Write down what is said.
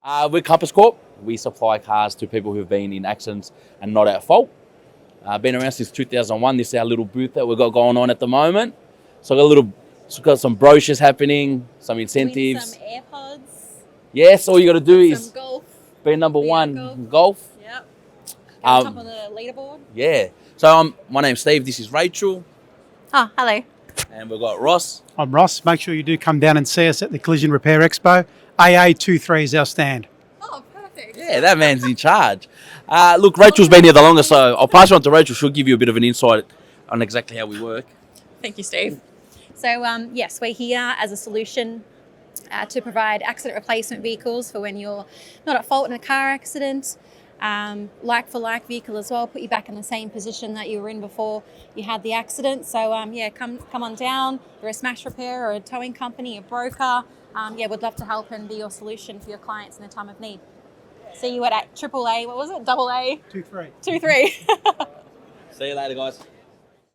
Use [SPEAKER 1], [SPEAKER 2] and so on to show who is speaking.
[SPEAKER 1] We're Compass Corp. We supply cars to people who've been in accidents and not at fault. Been around since 2001. This is our little booth that we've got going on at the moment. So got some brochures happening, some incentives.
[SPEAKER 2] Some AirPods.
[SPEAKER 1] Yes, all you got to do is
[SPEAKER 2] some golf.
[SPEAKER 1] be number one golf.
[SPEAKER 2] Yep. Top on the leaderboard.
[SPEAKER 1] Yeah. So my name's Steve. This is Rachel.
[SPEAKER 2] Oh, hello.
[SPEAKER 1] And we've got Ross.
[SPEAKER 3] I'm Ross. Make sure you do come down and see us at the Collision Repair Expo. AA23 is our stand.
[SPEAKER 2] Oh, perfect.
[SPEAKER 1] Yeah, that man's in charge. Look, Rachel's been here the longest, so I'll pass you on to Rachel. She'll give you a bit of an insight on exactly how we work.
[SPEAKER 2] Thank you, Steve. So, yes, we're here as a solution to provide accident replacement vehicles for when you're not at fault in a car accident. Like-for-like vehicle as well, put you back in the same position that you were in before you had the accident. So, come on down. You're a smash repair or a towing company, a broker. We'd love to help and be your solution for your clients in a time of need. See you at AAA, what was it? AA?
[SPEAKER 3] 23.
[SPEAKER 2] 23.
[SPEAKER 1] See you later, guys.